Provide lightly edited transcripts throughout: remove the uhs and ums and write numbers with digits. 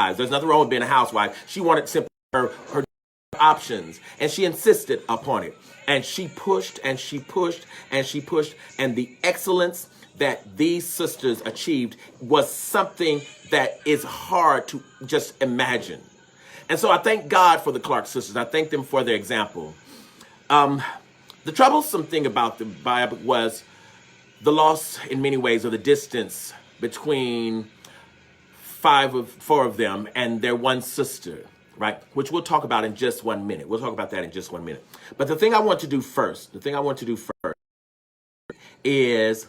housewives. There's nothing wrong with being a housewife. She wanted simply her options, and she insisted upon it. And she pushed and she pushed and she pushed, and the excellence that these sisters achieved was something that is hard to just imagine. And so I thank God for the Clark sisters. I thank them for their example. The troublesome thing about the Bible was the loss, in many ways, of the distance between four of them and their one sister, right? Which we'll talk about in just 1 minute. We'll talk about that in just 1 minute. But the thing I want to do first is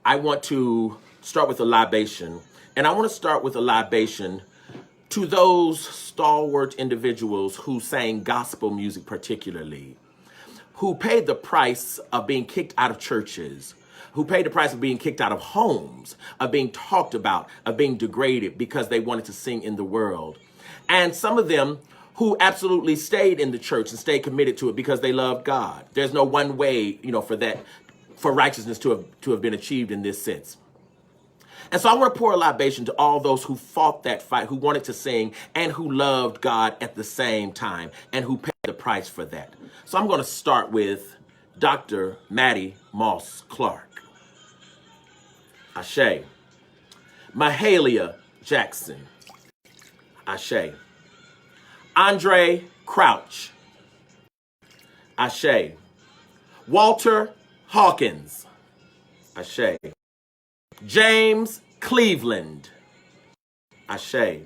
I want to start with a libation. And I want to start with a libation to those stalwart individuals who sang gospel music particularly, who paid the price of being kicked out of churches, who paid the price of being kicked out of homes, of being talked about, of being degraded because they wanted to sing in the world. And some of them who absolutely stayed in the church and stayed committed to it because they loved God. There's no one way, for righteousness to have been achieved in this sense. And so I want to pour a libation to all those who fought that fight, who wanted to sing and who loved God at the same time and who paid the price for that. So I'm going to start with Dr. Maddie Moss Clark. Ashe. Mahalia Jackson. Ashe. Andre Crouch. Ashe. Walter Hawkins. Ashe. James Cleveland. Ashe.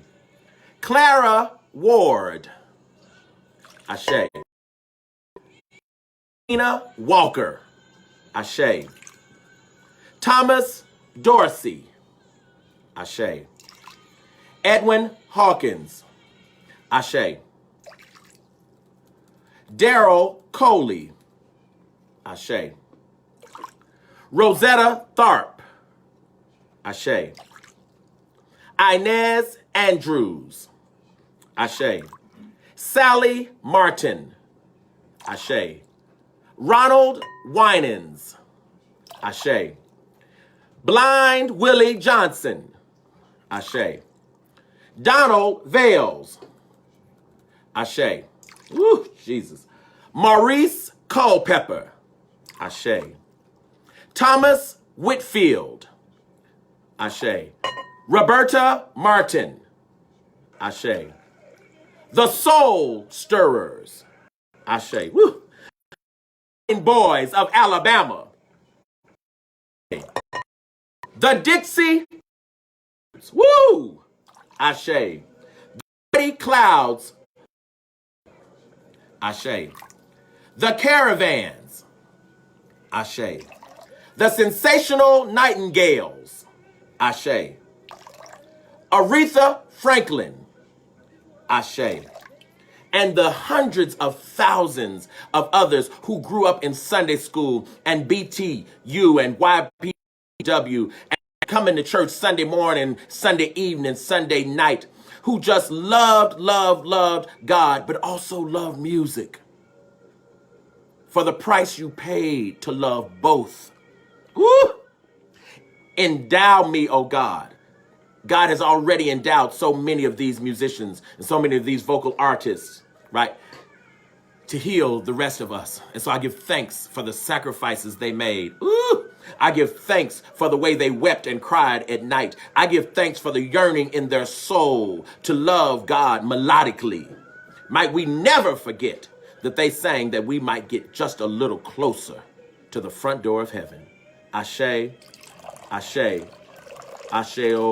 Clara Ward. Ashe. Tina Walker. Ashe. Thomas Dorsey. Ashe. Edwin Hawkins. Ashe. Daryl Coley. Ashe. Rosetta Tharp. Ashe. Inez Andrews. Ashe. Sally Martin. Ashe. Ronald Winans. Ashe. Blind Willie Johnson. Ashe. Donald Vales. Ashe. Woo, Jesus. Maurice Culpepper. Ashe. Thomas Whitfield. Ashe. Roberta Martin. Ashe. The Soul Stirrers. Ashe. Woo. Boys of Alabama. The Dixie. Woo. Ashe. The Pretty Clouds. Ashe. The Caravans. Ashe. The Sensational Nightingales. Ashe. Aretha Franklin. Ashe. And the hundreds of thousands of others who grew up in Sunday school and BTU and YPW and coming to church Sunday morning, Sunday evening, Sunday night, who just loved God, but also loved music. For the price you paid to love both. Woo! Endow me, oh God. God has already endowed so many of these musicians and so many of these vocal artists, right, to heal the rest of us. And so I give thanks for the sacrifices they made. Ooh! I give thanks for the way they wept and cried at night. I give thanks for the yearning in their soul to love God melodically. Might we never forget that they sang that we might get just a little closer to the front door of heaven. Ashe, ashe, ashe, oh.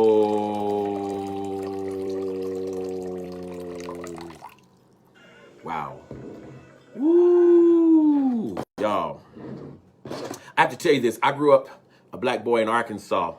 Wow. Woo. Y'all, I have to tell you this. I grew up a black boy in Arkansas,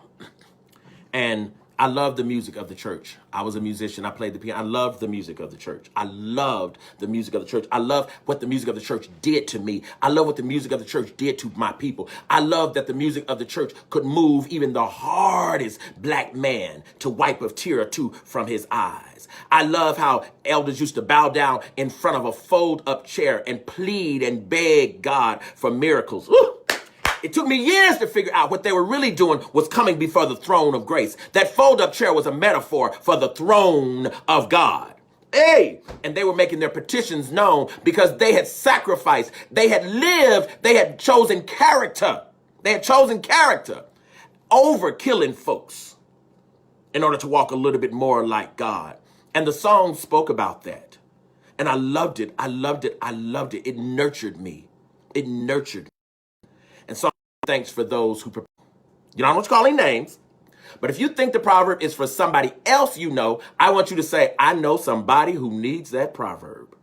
and I loved the music of the church. I was a musician. I played the piano. I loved the music of the church. I loved the music of the church. I loved what the music of the church did to me. I love what the music of the church did to my people. I love that the music of the church could move even the hardest black man to wipe a tear or two from his eyes. I love how elders used to bow down in front of a fold-up chair and plead and beg God for miracles. Ooh. It took me years to figure out what they were really doing was coming before the throne of grace. That fold-up chair was a metaphor for the throne of God. Hey, and they were making their petitions known because they had sacrificed, they had lived, they had chosen character. They had chosen character over killing folks in order to walk a little bit more like God. And the song spoke about that. And I loved it. I loved it. I loved it. It nurtured me. It nurtured me. And so thanks for those who, you know, I don't want you calling names, but if you think the proverb is for somebody else you know, I want you to say, I know somebody who needs that proverb.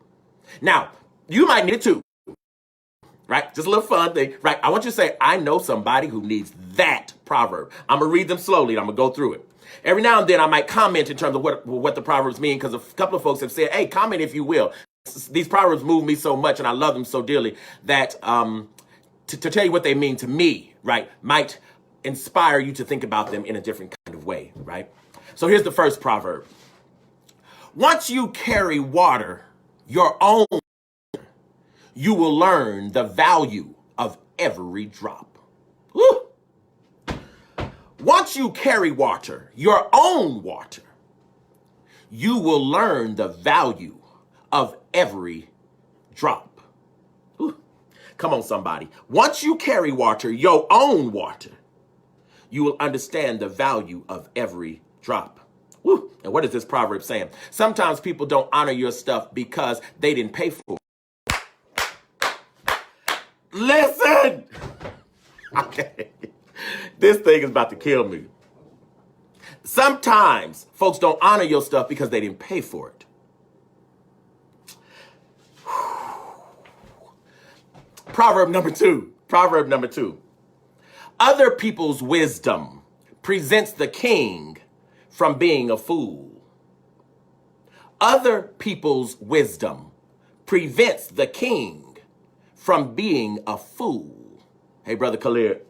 Now, you might need it too, right? Just a little fun thing, right? I want you to say, I know somebody who needs that proverb. I'm going to read them slowly and I'm going to go through it. Every now and then I might comment in terms of what the proverbs mean, because a couple of folks have said, hey, comment if you will. These proverbs move me so much and I love them so dearly that to tell you what they mean to me, right, might inspire you to think about them in a different kind of way, right? So here's the first proverb. Once you carry water, your own, you will learn the value of every drop. Woo! Once you carry water, your own water, you will learn the value of every drop. Ooh. Come on, somebody. Once you carry water, your own water, you will understand the value of every drop. Woo. And what is this proverb saying? Sometimes people don't honor your stuff because they didn't pay for it. Listen! Okay. This thing is about to kill me. Sometimes folks don't honor your stuff because they didn't pay for it. Proverb number two. Proverb number two. Other people's wisdom prevents the king from being a fool. Other people's wisdom prevents the king from being a fool. Hey, Brother Khalid.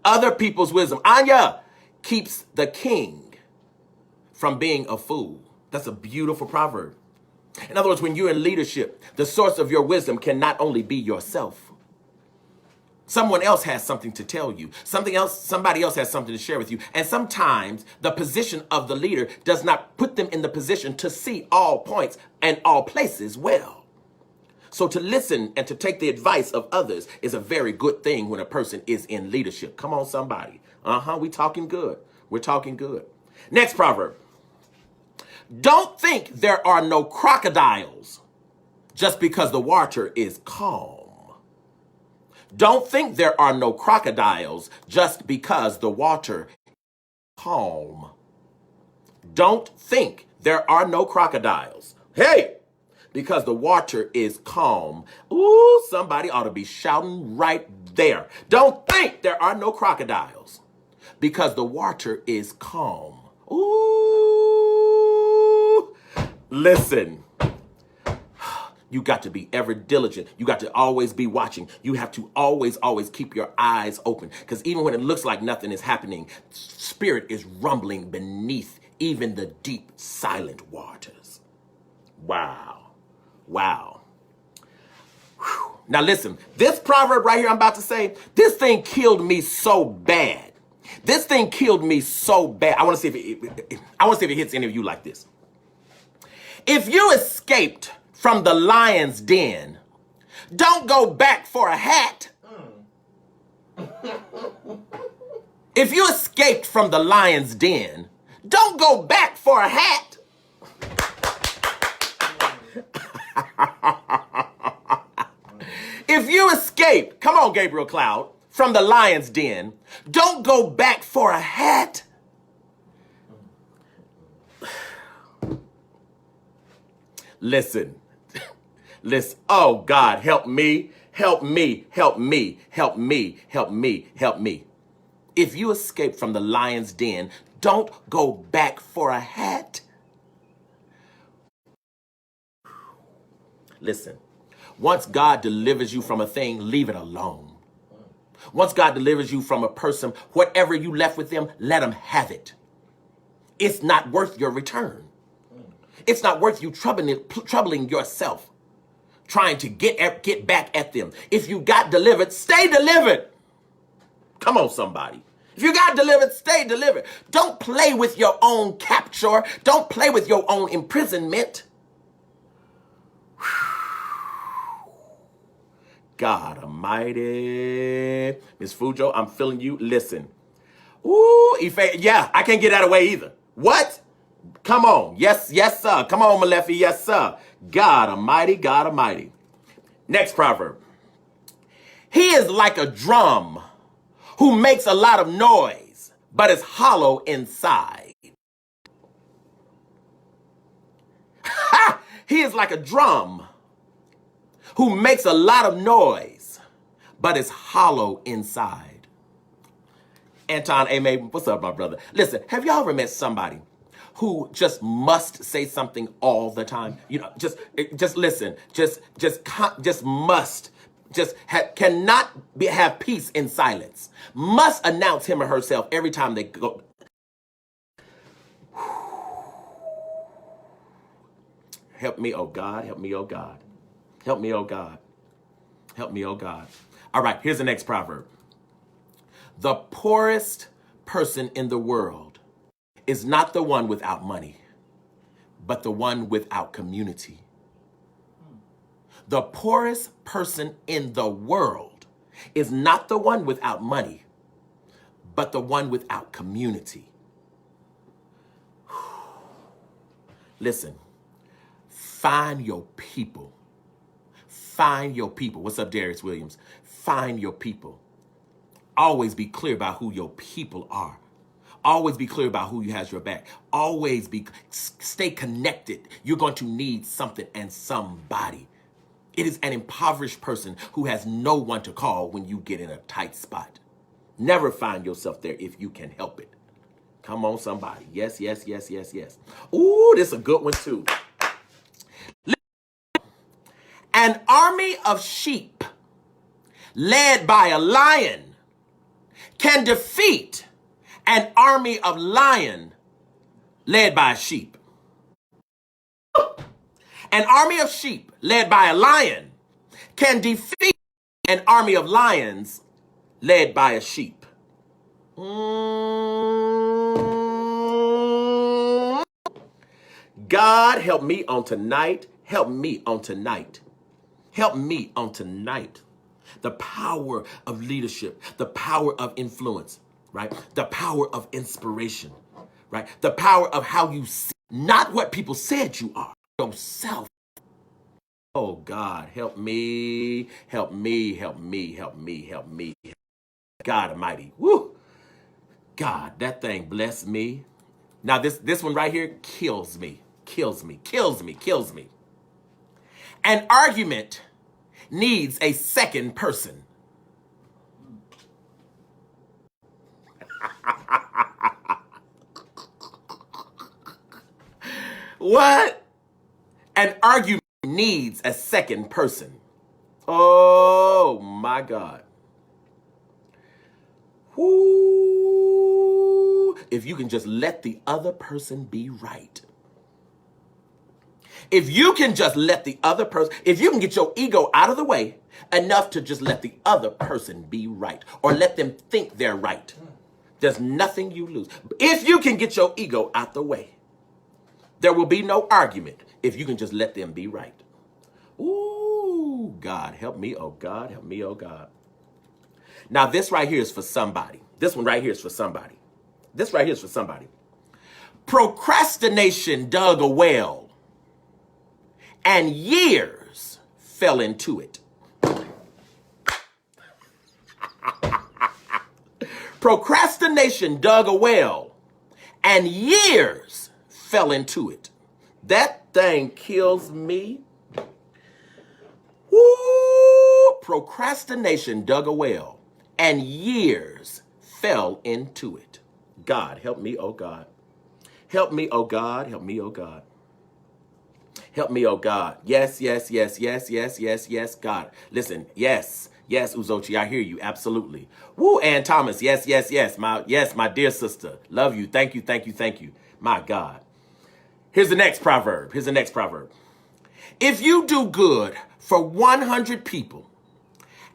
Other people's wisdom, Anya, keeps the king from being a fool. That's a beautiful proverb. In other words, when you're in leadership, the source of your wisdom can not only be yourself. Someone else has something to tell you. Somebody else has something to share with you. And sometimes the position of the leader does not put them in the position to see all points and all places well. So to listen and to take the advice of others is a very good thing when a person is in leadership. Come on, somebody. We talking good. We're talking good. Next proverb. Don't think there are no crocodiles just because the water is calm. Don't think there are no crocodiles just because the water is calm. Don't think there are no crocodiles. Hey! Because the water is calm. Ooh, somebody ought to be shouting right there. Don't think there are no crocodiles because the water is calm. Ooh, listen. You got to be ever diligent. You got to always be watching. You have to always keep your eyes open, because even when it looks like nothing is happening, spirit is rumbling beneath even the deep, silent waters. Wow. Wow. Whew. Now listen, this proverb right here I'm about to say, this thing killed me so bad. This thing killed me so bad. I want to see if it hits any of you like this. If you escaped from the lion's den, don't go back for a hat. If you escaped from the lion's den, don't go back for a hat. If you escaped, come on, Gabriel Cloud, from the lion's den, don't go back for a hat. Listen. Oh, God, help me, help me, help me, help me, help me, help me. If you escape from the lion's den, don't go back for a hat. Listen, once God delivers you from a thing, leave it alone. Once God delivers you from a person, whatever you left with them, let them have it. It's not worth your return. It's not worth you troubling yourself, trying to get back at them. If you got delivered, stay delivered. Come on, somebody. If you got delivered, stay delivered. Don't play with your own capture. Don't play with your own imprisonment. God almighty. Miss Fujo, I'm feeling you. Listen. Ooh, Ife, yeah, I can't get that away either. What? Come on. Yes, yes, sir. Come on, Malefi. Yes, sir. God almighty, God almighty. Next proverb. He is like a drum who makes a lot of noise, but is hollow inside. Ha! He is like a drum who makes a lot of noise, but is hollow inside. Anton, amen. What's up, my brother? Listen, have y'all ever met somebody who just must say something all the time? You know, just listen, just must, cannot have peace in silence. Must announce him or herself every time they go. Help me, oh God. Help me, oh God. Help me, oh God. Help me, oh God. All right, here's the next proverb. The poorest person in the world is not the one without money, but the one without community. The poorest person in the world is not the one without money, but the one without community. Listen, find your people. Find your people. What's up, Darius Williams? Find your people. Always be clear about who your people are. Always be clear about who has your back. Always stay connected. You're going to need something and somebody. It is an impoverished person who has no one to call when you get in a tight spot. Never find yourself there if you can help it. Come on, somebody. Yes, yes, yes, yes, yes. Ooh, this is a good one too. An army of sheep led by a lion can defeat an army of lion led by a sheep. An army of sheep led by a lion can defeat an army of lions led by a sheep. God, help me on tonight. Help me on tonight. Help me on tonight. The power of leadership, the power of influence, right? The power of inspiration, right? The power of how you see, not what people said you are, yourself. Oh God, help me, help me, help me, help me, help me. God almighty, woo. God, that thing bless me. Now this one right here kills me, kills me, kills me, kills me. An argument needs a second person. What? An argument needs a second person. Oh my God. Whoo. If you can just let the other person be right. If you can just let the other person, if you can get your ego out of the way enough to just let the other person be right or let them think they're right, there's nothing you lose. If you can get your ego out the way, there will be no argument if you can just let them be right. Ooh, God, help me, oh God, help me, oh God. Now, this right here is for somebody. This one right here is for somebody. This right here is for somebody. Procrastination dug a well, and years fell into it. Procrastination dug a well, and years fell into it. That thing kills me. Woo! Procrastination dug a well, and years fell into it. God, help me, oh God. Help me, oh God. Help me, oh God. Help me, oh God. Yes, yes, yes, yes, yes, yes, yes, God. Listen, yes, yes, Uzochi, I hear you, absolutely. Woo, Ann Thomas, yes, yes, yes, my dear sister. Love you, thank you, thank you, thank you. My God. Here's the next proverb. Here's the next proverb. If you do good for 100 people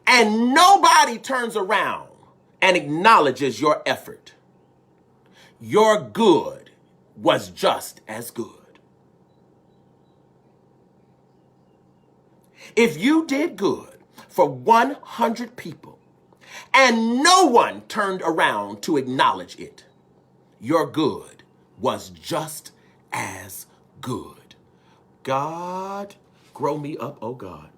and nobody turns around and acknowledges your effort, your good was just as good. If you did good for 100 people and no one turned around to acknowledge it, your good was just as good. God, grow me up, oh God.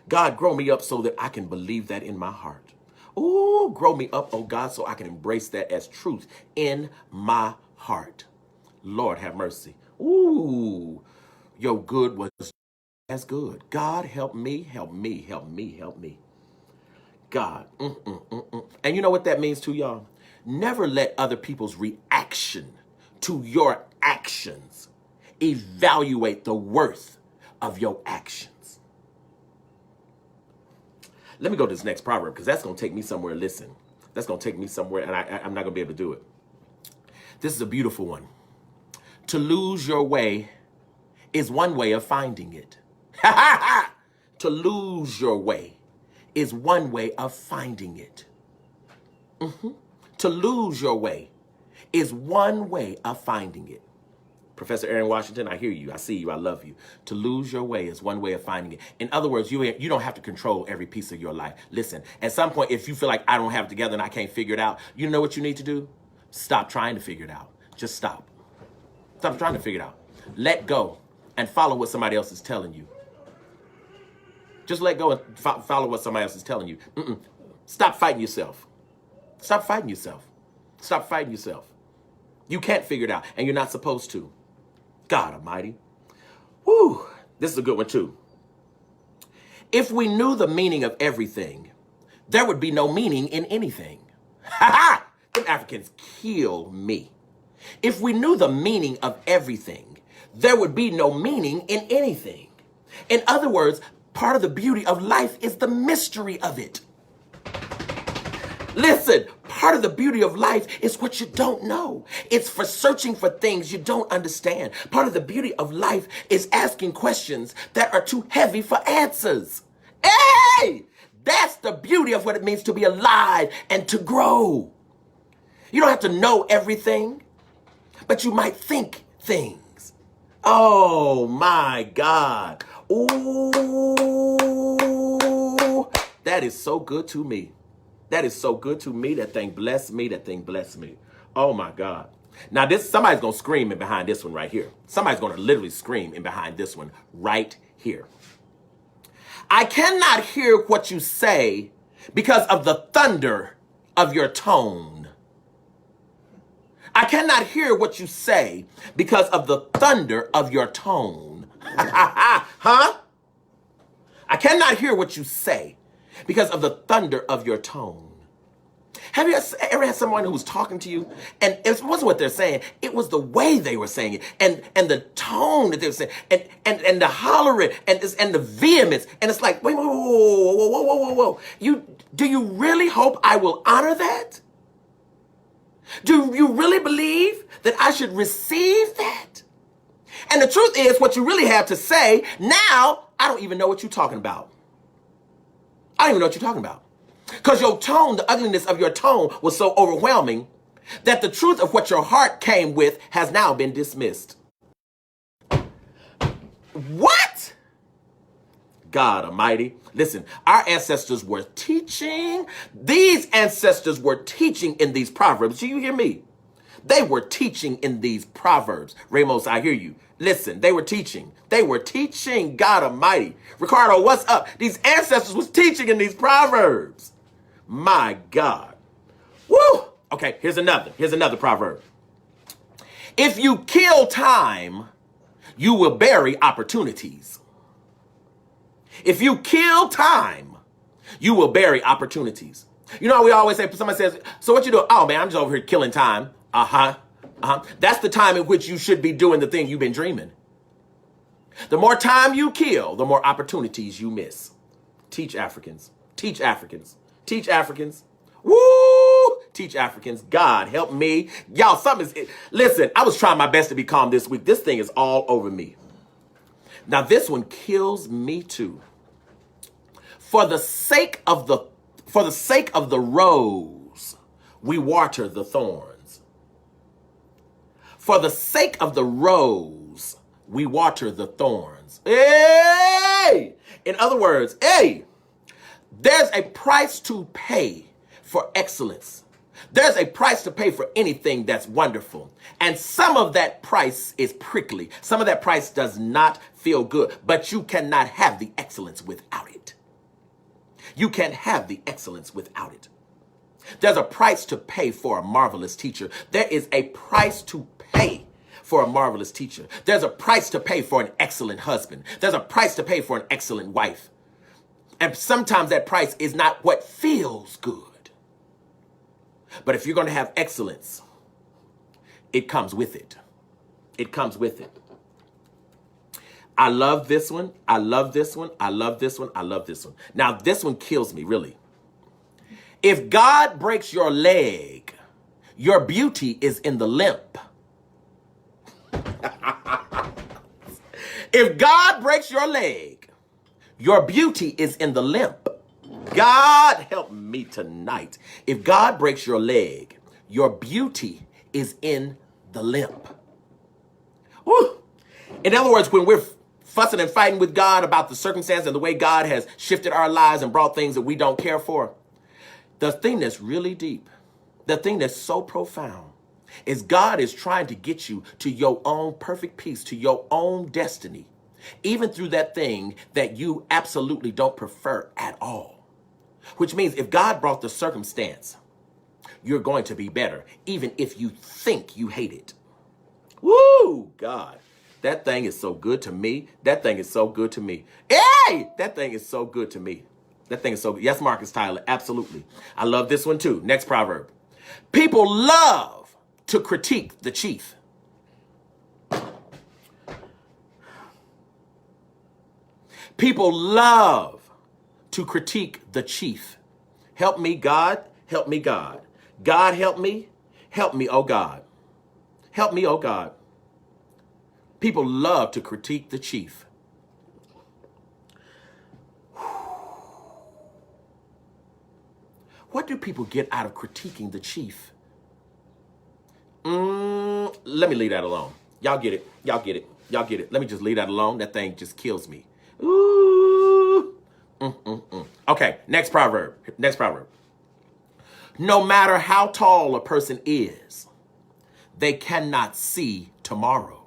God, grow me up so that I can believe that in my heart. Ooh, grow me up, oh God, so I can embrace that as truth in my heart. Lord, have mercy. Ooh, your good was as good. God, help me, help me, help me, help me. God. And you know what that means too, y'all? Never let other people's reaction to your actions evaluate the worth of your actions. Let me go to this next proverb because that's going to take me somewhere. Listen, that's going to take me somewhere and I'm not going to be able to do it. This is a beautiful one. To lose your way is one way of finding it. To lose your way is one way of finding it. To lose your way is one way of finding it. Professor Aaron Washington, I hear you. I see you. I love you. To lose your way is one way of finding it. In other words, you don't have to control every piece of your life. Listen, at some point, if you feel like I don't have it together and I can't figure it out, you know what you need to do? Stop trying to figure it out. Just stop. Stop trying to figure it out. Let go and follow what somebody else is telling you. Just let go and follow what somebody else is telling you. Stop fighting yourself. Stop fighting yourself. Stop fighting yourself. You can't figure it out, and you're not supposed to. God Almighty. Woo, this is a good one too. If we knew the meaning of everything, there would be no meaning in anything. Ha ha! Them Africans kill me. If we knew the meaning of everything, there would be no meaning in anything. In other words, part of the beauty of life is the mystery of it. Listen, part of the beauty of life is what you don't know. It's for searching for things you don't understand. Part of the beauty of life is asking questions that are too heavy for answers. Hey, that's the beauty of what it means to be alive and to grow. You don't have to know everything, but you might think things. Oh my God. Ooh, that is so good to me. That is so good to me. That thing bless me. That thing bless me. Oh my God. Now somebody's going to scream in behind this one right here. Somebody's going to literally scream in behind this one right here. I cannot hear what you say because of the thunder of your tone. I cannot hear what you say because of the thunder of your tone. Huh? I cannot hear what you say because of the thunder of your tone. Have you ever had someone who was talking to you and it wasn't what they're saying, it was the way they were saying it and the tone that they were saying and the hollering and the vehemence, and it's like, wait, whoa. Do you really hope I will honor that? Do you really believe that I should receive that? And the truth is, what you really have to say now, I don't even know what you're talking about. I don't even know what you're talking about. Because your tone, the ugliness of your tone was so overwhelming that the truth of what your heart came with has now been dismissed. What? God Almighty. Listen, our ancestors were teaching. These ancestors were teaching in these proverbs. Do you hear me? They were teaching in these proverbs. Ramos, I hear you. Listen, they were teaching. They were teaching, God Almighty. Ricardo, what's up? These ancestors was teaching in these proverbs. My God. Woo! Okay, here's another proverb. If you kill time, you will bury opportunities. If you kill time, you will bury opportunities. You know how we always say, somebody says, so what you doing? Oh man, I'm just over here killing time. That's the time in which you should be doing the thing you've been dreaming. The more time you kill, the more opportunities you miss. Teach Africans. Teach Africans. Teach Africans. Woo! Teach Africans. God help me. Y'all, listen, I was trying my best to be calm this week. This thing is all over me. Now, this one kills me too. For the sake of the For the sake of the rose, we water the thorns. For the sake of the rose, we water the thorns. Hey! In other words, hey, there's a price to pay for excellence. There's a price to pay for anything that's wonderful. And some of that price is prickly. Some of that price does not feel good, but you cannot have the excellence without it. You can't have the excellence without it. There's a price to pay for a marvelous teacher. There is a price to pay for a marvelous teacher. There's a price to pay for an excellent husband. There's a price to pay for an excellent wife. And sometimes that price is not what feels good. But if you're going to have excellence, it comes with it. It comes with it. I love this one. I love this one. I love this one. I love this one. Now, this one kills me, really. If God breaks your leg, your beauty is in the limp. If God breaks your leg, your beauty is in the limp. God help me tonight. If God breaks your leg, your beauty is in the limp. Woo. In other words, when we're fussing and fighting with God about the circumstance and the way God has shifted our lives and brought things that we don't care for, the thing that's really deep, the thing that's so profound, is God is trying to get you to your own perfect peace, to your own destiny, even through that thing that you absolutely don't prefer at all. Which means if God brought the circumstance, you're going to be better, even if you think you hate it. Woo, God. That thing is so good to me. That thing is so good to me. Hey, that thing is so good to me. That thing is so good. Yes, Marcus Tyler, absolutely. I love this one too. Next proverb. People love to critique the chief. People love to critique the chief. Help me, God. Help me, God. God, help me. Help me, oh God. Help me, oh God. People love to critique the chief. What do people get out of critiquing the chief? Let me leave that alone. Y'all get it. Y'all get it. Y'all get it. Let me just leave that alone. That thing just kills me. Ooh. Okay, next proverb. Next proverb. No matter how tall a person is, they cannot see tomorrow.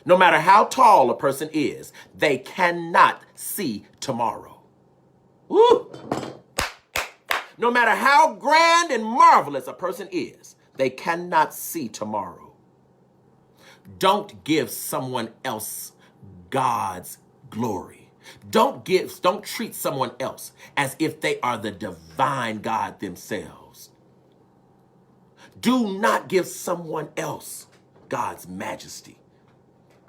No matter how tall a person is, they cannot see tomorrow. Woo! No matter how grand and marvelous a person is, they cannot see tomorrow. Don't give someone else God's glory. Don't treat someone else as if they are the divine God themselves. Do not give someone else God's majesty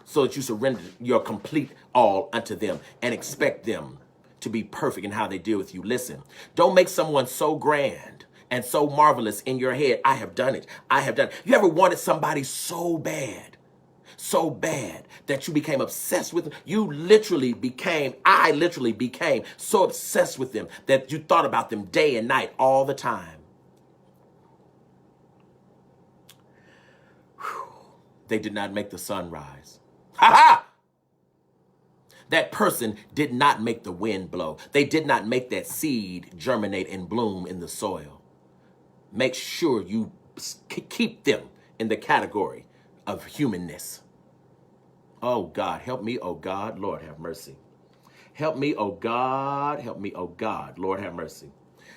so that you surrender your complete all unto them and expect them to be perfect in how they deal with you. Listen, don't make someone so grand and so marvelous in your head. I have done it. I have done it. You ever wanted somebody so bad that you became obsessed with them? I literally became so obsessed with them that you thought about them day and night all the time. Whew. They did not make the sun rise. Ha ha! That person did not make the wind blow. They did not make that seed germinate and bloom in the soil. Make sure you keep them in the category of humanness. Oh, God, help me, oh, God, Lord, have mercy. Help me, oh, God, help me, oh, God, Lord, have mercy.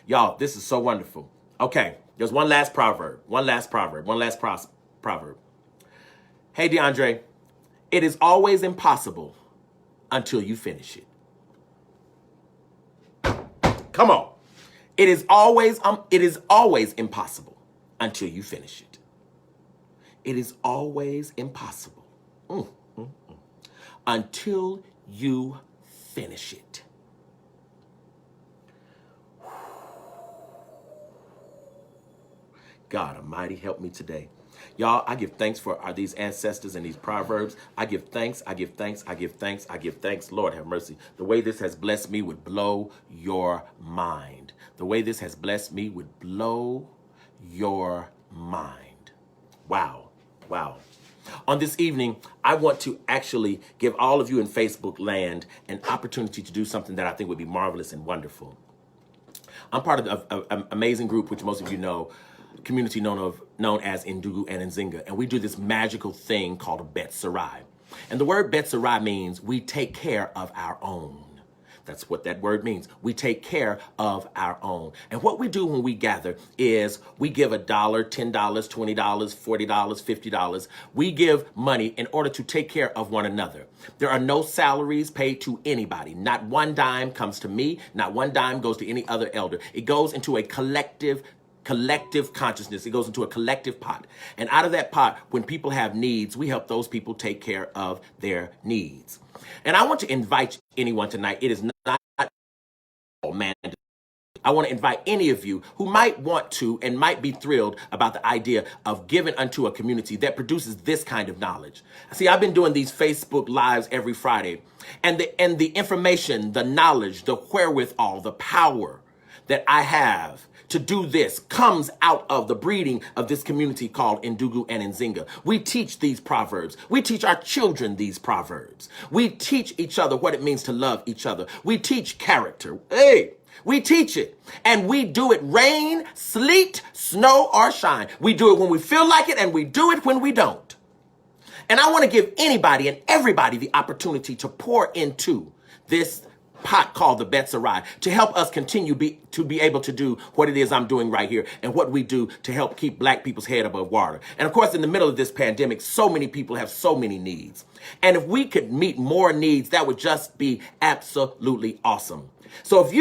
Y'all, this is so wonderful. Okay, there's one last proverb. Hey, DeAndre, it is always impossible until you finish it. Come on. It is always impossible until you finish it. It is always impossible. Until you finish it. God Almighty, help me today. Y'all, I give thanks for these ancestors and these proverbs. I give thanks, I give thanks, I give thanks, I give thanks. Lord have mercy. The way this has blessed me would blow your mind. The way this has blessed me would blow your mind. Wow, wow. On this evening, I want to actually give all of you in Facebook land an opportunity to do something that I think would be marvelous and wonderful. I'm part of an amazing group, which most of you know, community known as Ndugu and Nzinga, and we do this magical thing called a Bet Sarai. And the word Bet Sarai means we take care of our own. That's what that word means. We take care of our own. And what we do when we gather is we give $1, $10, $20, $40, $50. We give money in order to take care of one another. There are no salaries paid to anybody. Not one dime comes to me. Not one dime goes to any other elder. It goes into a collective consciousness. It goes into a collective pot. And out of that pot, when people have needs, we help those people take care of their needs. And I want to invite anyone tonight. It is not, oh man, I want to invite any of you who might want to and might be thrilled about the idea of giving unto a community that produces this kind of knowledge. See, I've been doing these Facebook Lives every Friday, and the information, the knowledge, the wherewithal, the power that I have to do this comes out of the breeding of this community called Ndugu and Nzinga. We teach these proverbs. We teach our children these proverbs. We teach each other what it means to love each other. We teach character. Hey, we teach it. And we do it rain, sleet, snow, or shine. We do it when we feel like it, and we do it when we don't. And I want to give anybody and everybody the opportunity to pour into this pot called the Bet Sarai to help us continue to be able to do what it is I'm doing right here and what we do to help keep black people's head above water. And of course, in the middle of this pandemic, so many people have so many needs. And if we could meet more needs, that would just be absolutely awesome. So if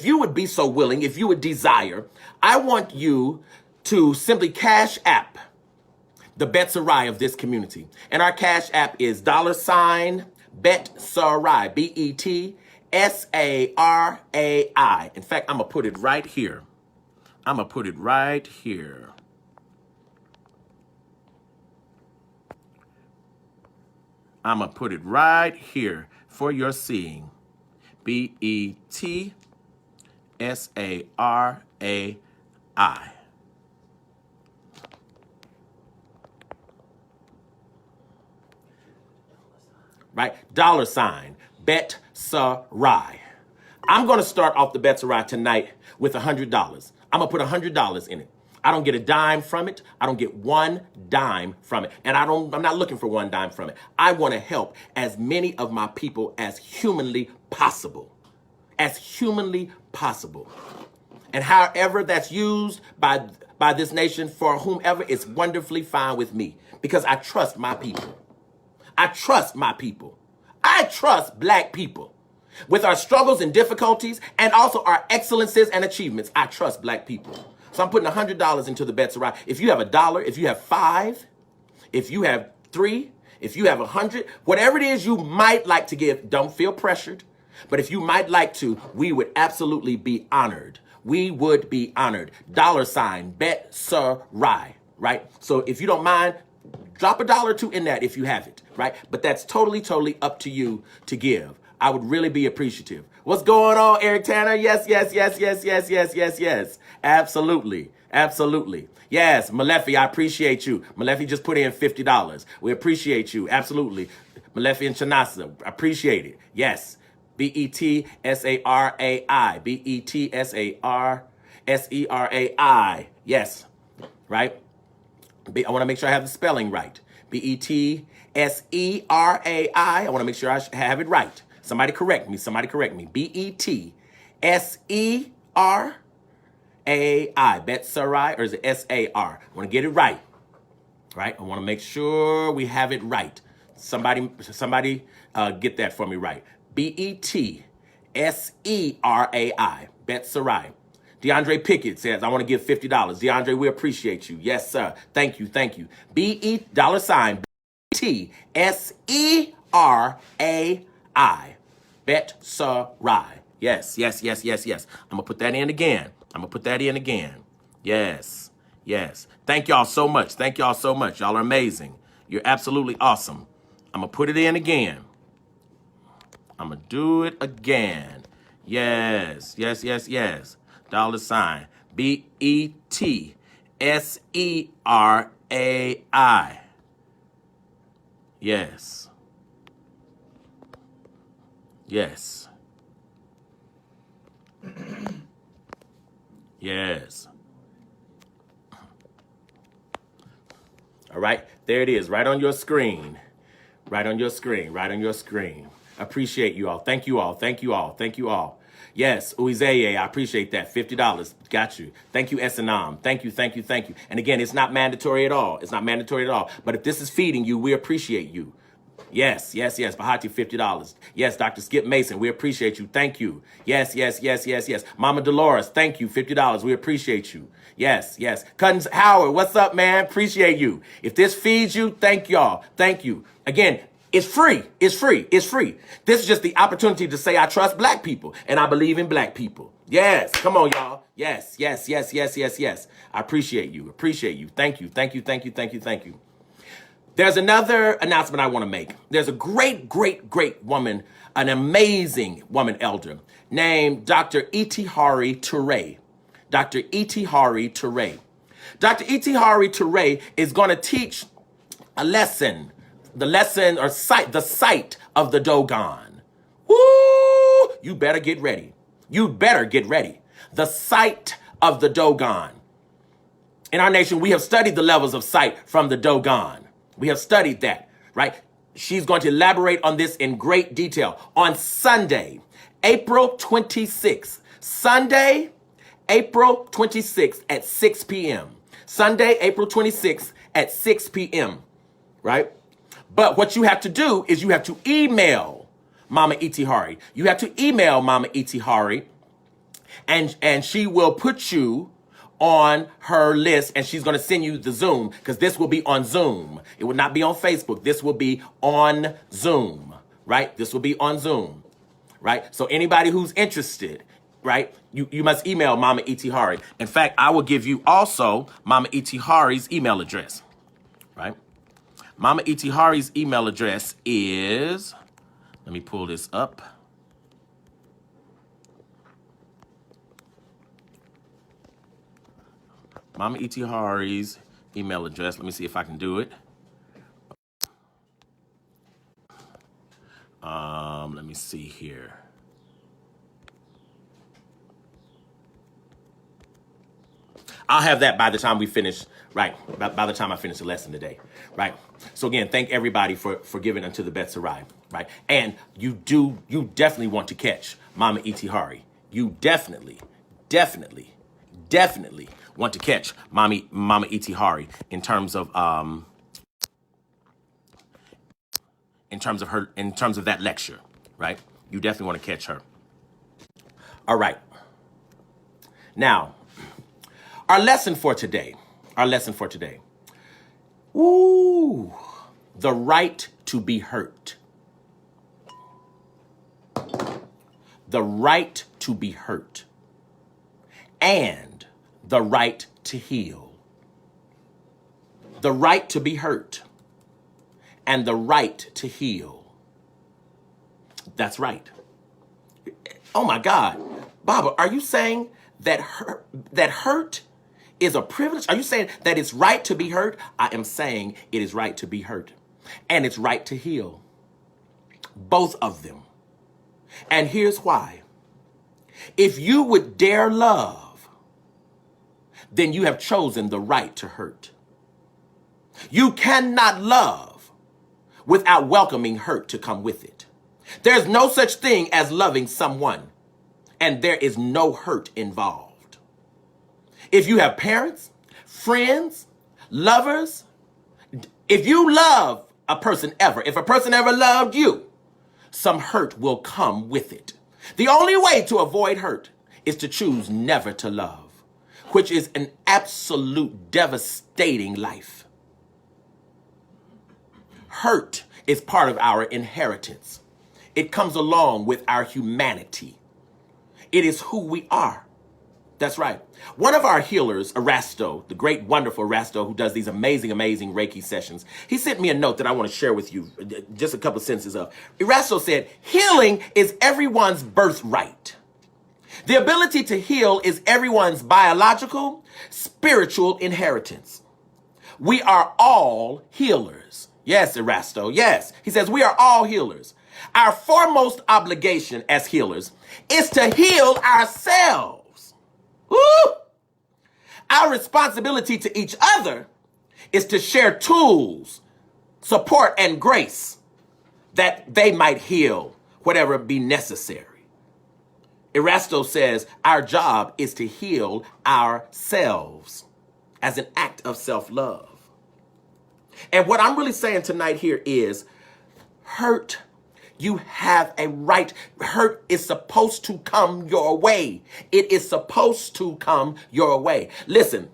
you would be so willing, if you would desire, I want you to simply cash app the Bet Sarai of this community. And our cash app is $ Bet Sarai, BET SARAI. In fact, I'm going to put it right here. I'm going to put it right here. I'm going to put it right here for your seeing. BET SARAI. Right? $ Bet Sarai. I'm going to start off the Bet Sarai tonight with $100. I'm going to put $100 in it. I don't get a dime from it. I don't get one dime from it. And I'm not looking for one dime from it. I want to help as many of my people as humanly possible. As humanly possible. And however that's used by this nation for whomever, it's wonderfully fine with me. Because I trust my people. I trust my people. I trust black people. With our struggles and difficulties and also our excellences and achievements, I trust black people. So I'm putting $100 into the Bet Sarai. If you have $1, if you have $5, if you have $3, if you have $100, whatever it is you might like to give, don't feel pressured. But if you might like to, we would absolutely be honored. We would be honored. $ Bet Sarai, right? So if you don't mind, drop $1 or $2 in that if you have it, right? But that's totally, totally up to you to give. I would really be appreciative. What's going on, Eric Tanner? Yes, yes, yes, yes, yes, yes, yes, yes. Absolutely, absolutely. Yes, Malefi, I appreciate you. Malefi just put in $50. We appreciate you, absolutely. Malefi and Chanasa, appreciate it. Yes, BETSARAI, BETSARSERAI. Yes, right? I want to make sure I have the spelling right. BETSERAI. I want to make sure I have it right. Somebody correct me. Somebody correct me. BETSERAI. Bet Sarai, or is it SAR? I want to get it right. Right? I want to make sure we have it right. Somebody get that for me right. BETSERAI. Bet Sarai. DeAndre Pickett says, I want to give $50. DeAndre, we appreciate you. Yes, sir. Thank you. Thank you. $BETSERAI. Bet Sarai. Yes, yes, yes, yes, yes. I'm going to put that in again. Yes. Yes. Thank y'all so much. Thank y'all so much. Y'all are amazing. You're absolutely awesome. I'm going to put it in again. I'm going to do it again. Yes. Yes, yes, yes. $sign BETSERAI. Yes. Yes. Yes. All right. There it is, right on your screen. Right on your screen. Right on your screen. Appreciate you all. Thank you all. Thank you all. Thank you all. Yes, Uizeye, I appreciate that. $50. Got you. Thank you, Esanam. Thank you, thank you, thank you. And again, it's not mandatory at all. It's not mandatory at all. But if this is feeding you, we appreciate you. Yes, yes, yes. Bahati, $50. Yes, Dr. Skip Mason, we appreciate you. Thank you. Yes, yes, yes, yes, yes. Mama Dolores, thank you. $50. We appreciate you. Yes, yes. Cuttins Howard, what's up, man? Appreciate you. If this feeds you, thank y'all. Thank you. Again, it's free. It's free. It's free. This is just the opportunity to say I trust black people and I believe in black people. Yes. Come on, y'all. Yes, yes, yes, yes, yes, yes. I appreciate you. Appreciate you. Thank you. Thank you. Thank you. Thank you. Thank you. There's another announcement I want to make. There's a great, great, great woman, an amazing woman elder named Dr. Itihari Toure. Dr. Itihari Toure. Dr. Itihari Toure is going to teach a lesson, the lesson or the sight of the Dogon. Woo! You better get ready. You better get ready. The sight of the Dogon. In our nation, we have studied the levels of sight from the Dogon. We have studied that, right? She's going to elaborate on this in great detail on Sunday, April 26th. Sunday, April 26th at 6 p.m. Sunday, April 26th at 6 p.m., right? But what you have to do is you have to email Mama Itihari. You have to email Mama Itihari, and she will put you on her list, and she's going to send you the Zoom, because this will be on Zoom. It will not be on Facebook. This will be on Zoom, right? This will be on Zoom, right? So anybody who's interested, right, you must email Mama Itihari. In fact, I will give you also Mama Itihari's email address, right? Mama Itihari's email address is, let me pull this up. Mama Itihari's email address. Let me see if I can do it. Let me see here. I'll have that by the time we finish, right? By the time I finish the lesson today, right? So again, thank everybody for giving unto the Beth Sarai, right? And you definitely want to catch Mama Itihari. You definitely want to catch Mama Itihari in terms of that lecture, right? You definitely want to catch her. All right. Now, our lesson for today. Ooh, the right to be hurt. The right to be hurt. And the right to heal. The right to be hurt. And the right to heal. That's right. Oh my God. Baba, are you saying that hurt is a privilege? Are you saying that it's right to be hurt? I am saying it is right to be hurt. And it's right to heal. Both of them. And here's why. If you would dare love, then you have chosen the right to hurt. You cannot love without welcoming hurt to come with it. There's no such thing as loving someone, and there is no hurt involved. If you have parents, friends, lovers, if you love a person ever, if a person ever loved you, some hurt will come with it. The only way to avoid hurt is to choose never to love, which is an absolute devastating life. Hurt is part of our inheritance. It comes along with our humanity. It is who we are. That's right. One of our healers, Erasto, the great, wonderful Erasto, who does these amazing, amazing Reiki sessions, he sent me a note that I want to share with you, just a couple sentences of. Erasto said, healing is everyone's birthright. The ability to heal is everyone's biological, spiritual inheritance. We are all healers. Yes, Erasto, yes. He says we are all healers. Our foremost obligation as healers is to heal ourselves. Woo! Our responsibility to each other is to share tools, support, and grace that they might heal whatever be necessary. Erasto says our job is to heal ourselves as an act of self-love. And what I'm really saying tonight here is hurt. You have a right. Hurt is supposed to come your way. It is supposed to come your way. Listen,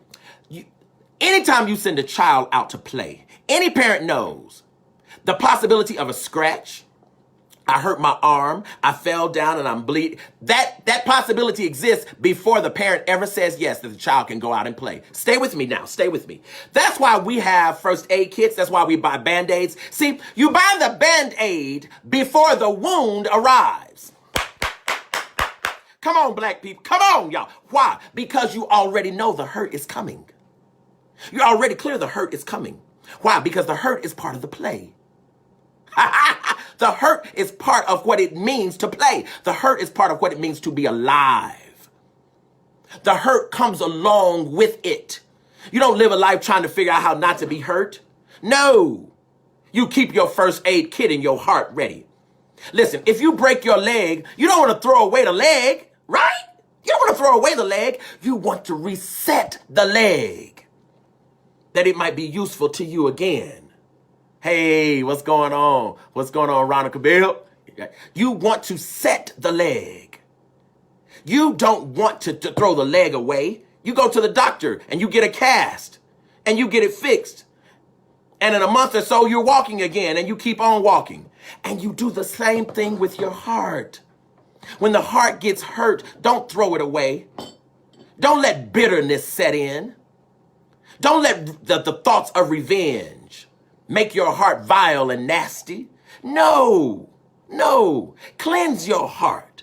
anytime you send a child out to play, any parent knows the possibility of a scratch. I hurt my arm, I fell down and I'm bleeding. That possibility exists before the parent ever says yes that the child can go out and play. Stay with me now, stay with me. That's why we have first aid kits. That's why we buy Band-Aids. See, you buy the Band-Aid before the wound arrives. Come on, black people, come on, y'all. Why? Because you already know the hurt is coming. You're already clear the hurt is coming. Why? Because the hurt is part of the play. The hurt is part of what it means to play. The hurt is part of what it means to be alive. The hurt comes along with it. You don't live a life trying to figure out how not to be hurt. No. You keep your first aid kit in your heart ready. Listen, if you break your leg, you don't want to throw away the leg, right? You don't want to throw away the leg. You want to reset the leg that it might be useful to you again. Hey, what's going on? What's going on, Ronica Bill? You want to set the leg. You don't want to throw the leg away. You go to the doctor and you get a cast and you get it fixed. And in a month or so, you're walking again and you keep on walking. And you do the same thing with your heart. When the heart gets hurt, don't throw it away. Don't let bitterness set in. Don't let the thoughts of revenge make your heart vile and nasty. No. Cleanse your heart.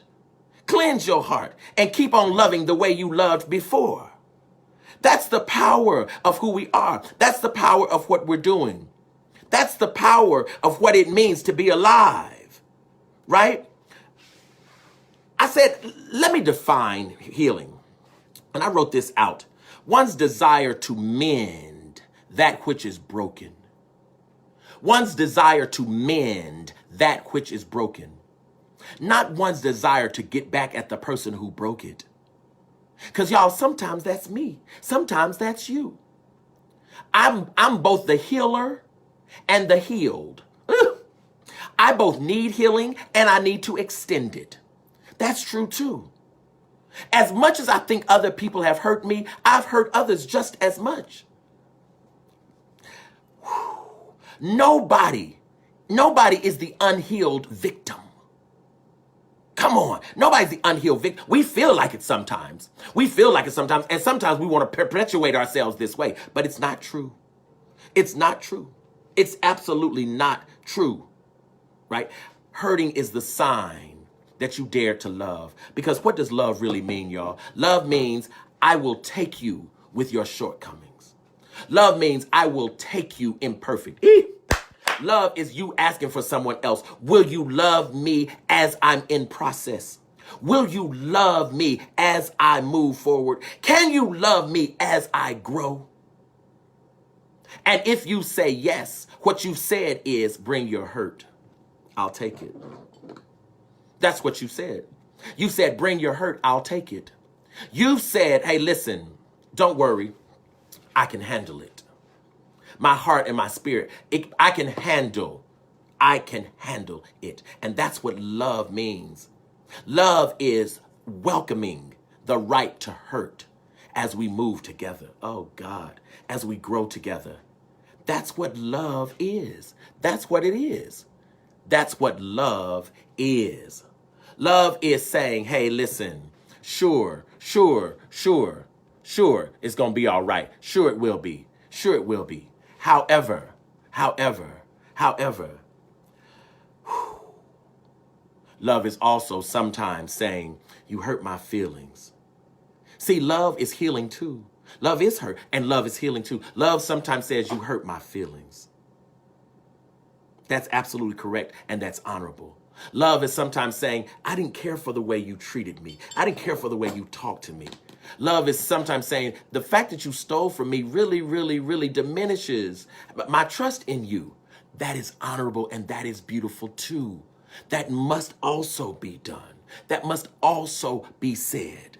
Cleanse your heart and keep on loving the way you loved before. That's the power of who we are. That's the power of what we're doing. That's the power of what it means to be alive, right? I said, let me define healing. And I wrote this out. One's desire to mend that which is broken. One's desire to mend that which is broken. Not one's desire to get back at the person who broke it. Because y'all, sometimes that's me. Sometimes that's you. I'm both the healer and the healed. I both need healing and I need to extend it. That's true too. As much as I think other people have hurt me, I've hurt others just as much. Nobody is the unhealed victim. Come on. Nobody's the unhealed victim. We feel like it sometimes. And sometimes we want to perpetuate ourselves this way. But it's not true. It's not true. It's absolutely not true. Right? Hurting is the sign that you dare to love. Because what does love really mean, y'all? Love means I will take you with your shortcomings. Love means I will take you imperfect. Love is you asking for someone else. Will you love me as I'm in process? Will you love me as I move forward? Can you love me as I grow? And if you say yes, what you've said is bring your hurt. I'll take it. That's what you said. You said bring your hurt. I'll take it. You've said, hey, listen, don't worry. I can handle it. My heart and my spirit, I can handle it. And that's what love means. Love is welcoming the right to hurt as we move together. Oh God, as we grow together. That's what love is. That's what it is. That's what love is. Love is saying, hey, listen, sure, Sure, sure, sure, it's going to be all right. Sure, it will be. Sure, it will be. However, love is also sometimes saying, you hurt my feelings. See, love is healing too. Love is hurt, and love is healing too. Love sometimes says, you hurt my feelings. That's absolutely correct, and that's honorable. Love is sometimes saying, I didn't care for the way you treated me. I didn't care for the way you talked to me. Love is sometimes saying, the fact that you stole from me really diminishes my trust in you. That is honorable, and that is beautiful too. That must also be done. That must also be said.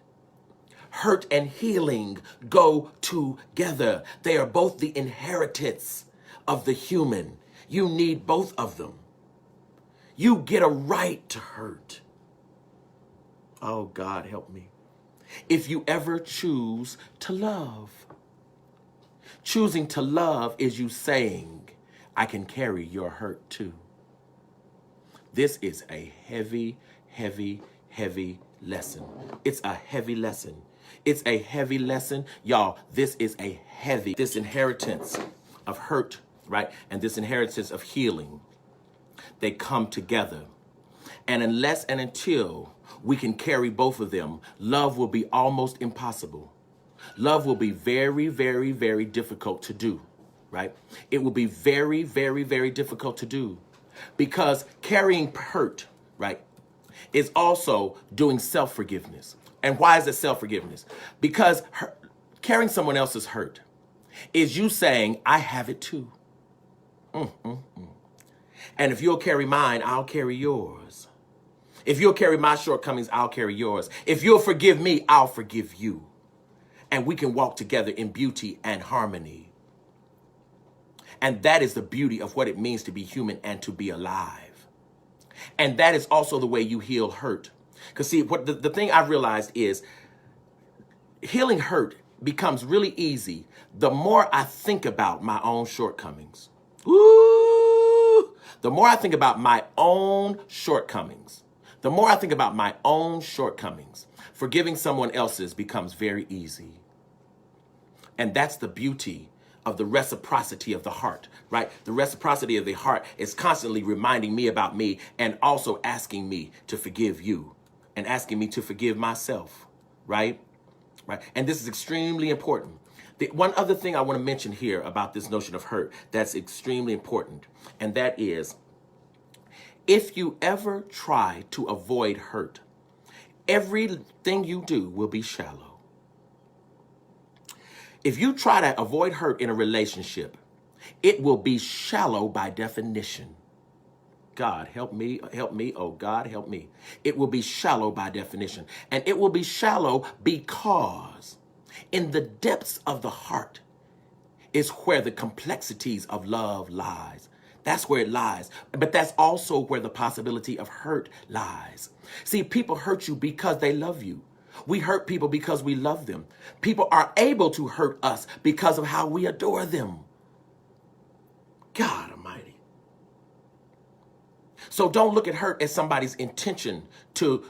Hurt and healing go together. They are both the inheritance of the human. You need both of them. You get a right to hurt. Oh, God, help me. If you ever choose to love. Choosing to love is you saying, I can carry your hurt too. This is a heavy lesson. It's a heavy lesson. It's a heavy lesson. Y'all, this inheritance of hurt, right? And this inheritance of healing, they come together. And unless and until we can carry both of them, love will be almost impossible. Love will be very difficult to do, right? It will be very difficult to do because carrying hurt, right, is also doing self-forgiveness. And why is it self-forgiveness? Because carrying someone else's hurt is you saying, I have it too. And if you'll carry mine, I'll carry yours. If you'll carry my shortcomings, I'll carry yours. If you'll forgive me, I'll forgive you. And we can walk together in beauty and harmony. And that is the beauty of what it means to be human and to be alive. And that is also the way you heal hurt. Because see, what the thing I've realized is healing hurt becomes really easy the more I think about my own shortcomings. Ooh, the more I think about my own shortcomings, forgiving someone else's becomes very easy. And that's the beauty of the reciprocity of the heart, right? The reciprocity of the heart is constantly reminding me about me and also asking me to forgive you and asking me to forgive myself, right? Right. And this is extremely important. The one other thing I want to mention here about this notion of hurt that's extremely important, and that is, if you ever try to avoid hurt, everything you do will be shallow. If you try to avoid hurt in a relationship, it will be shallow by definition. God, help me, oh God, help me. It will be shallow by definition. And it will be shallow because in the depths of the heart is where the complexities of love lies. That's where it lies. But that's also where the possibility of hurt lies. See, people hurt you because they love you. We hurt people because we love them. People are able to hurt us because of how we adore them. God Almighty. So don't look at hurt as somebody's intention to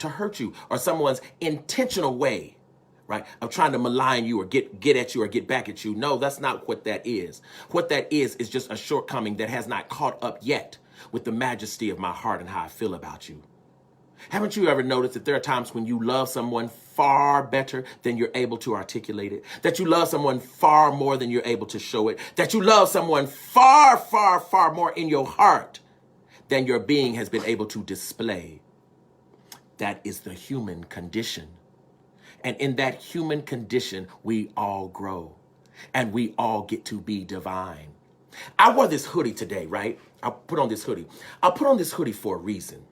hurt you, or someone's intentional way, right, of trying to malign you or get at you or get back at you. No, that's not what that is. What that is just a shortcoming that has not caught up yet with the majesty of my heart and how I feel about you. Haven't you ever noticed that there are times when you love someone far better than you're able to articulate it? That you love someone far more than you're able to show it? That you love someone far more in your heart than your being has been able to display? That is the human condition. And in that human condition, we all grow and we all get to be divine. I wore this hoodie today, right? I put on this hoodie for a reason.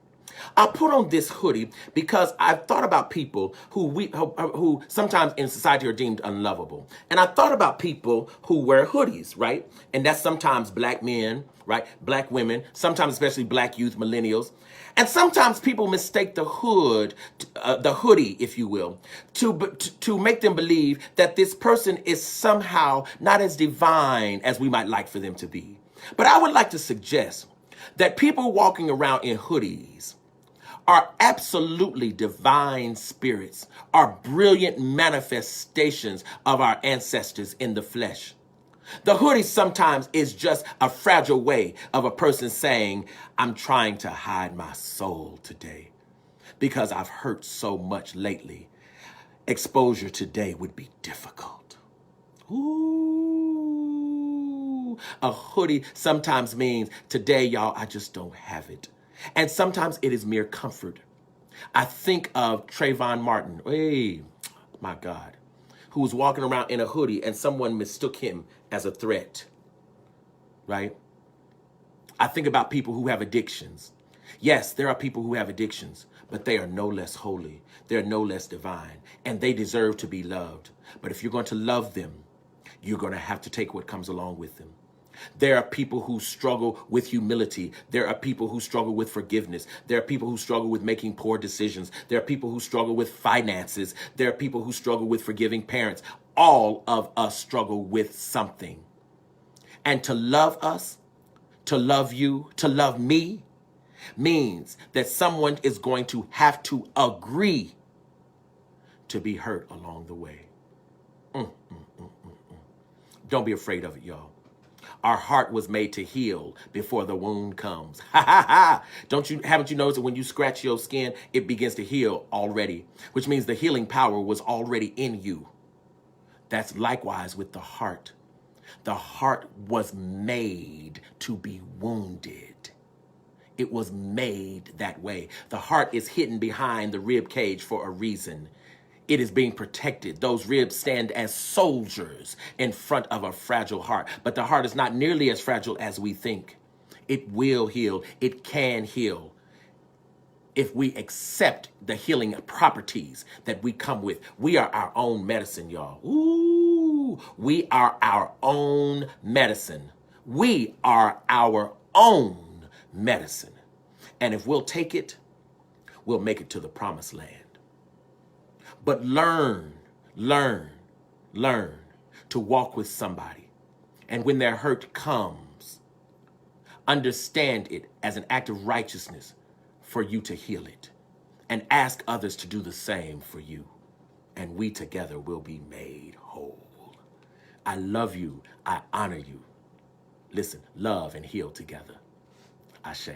I put on this hoodie because I've thought about people who sometimes in society are deemed unlovable. And I thought about people who wear hoodies, right? And that's sometimes black men, right? Black women, sometimes especially black youth, millennials. And sometimes people mistake the hoodie, if you will, to make them believe that this person is somehow not as divine as we might like for them to be. But I would like to suggest that people walking around in hoodies are absolutely divine spirits, are brilliant manifestations of our ancestors in the flesh. The hoodie sometimes is just a fragile way of a person saying, I'm trying to hide my soul today because I've hurt so much lately. Exposure today would be difficult. Ooh. A hoodie sometimes means today, y'all, I just don't have it. And sometimes it is mere comfort. I think of Trayvon Martin, hey, my God, who was walking around in a hoodie and someone mistook him as a threat, right? I think about people who have addictions. Yes, there are people who have addictions, but they are no less holy. They're no less divine, and they deserve to be loved. But if you're going to love them, you're going to have to take what comes along with them. There are people who struggle with humility. There are people who struggle with forgiveness. There are people who struggle with making poor decisions. There are people who struggle with finances. There are people who struggle with forgiving parents. All of us struggle with something. And to love us, to love you, to love me, means that someone is going to have to agree to be hurt along the way. Don't be afraid of it, y'all. Our heart was made to heal before the wound comes. Ha ha ha! Haven't you noticed that when you scratch your skin, it begins to heal already, which means the healing power was already in you. That's likewise with the heart. The heart was made to be wounded. It was made that way. The heart is hidden behind the rib cage for a reason. It is being protected. Those ribs stand as soldiers in front of a fragile heart. But the heart is not nearly as fragile as we think. It will heal. It can heal if we accept the healing properties that we come with. We are our own medicine, y'all. Ooh, we are our own medicine. We are our own medicine. And if we'll take it, we'll make it to the promised land. But learn to walk with somebody. And when their hurt comes, understand it as an act of righteousness for you to heal it. And ask others to do the same for you. And we together will be made whole. I love you. I honor you. Listen, love and heal together. Ashe.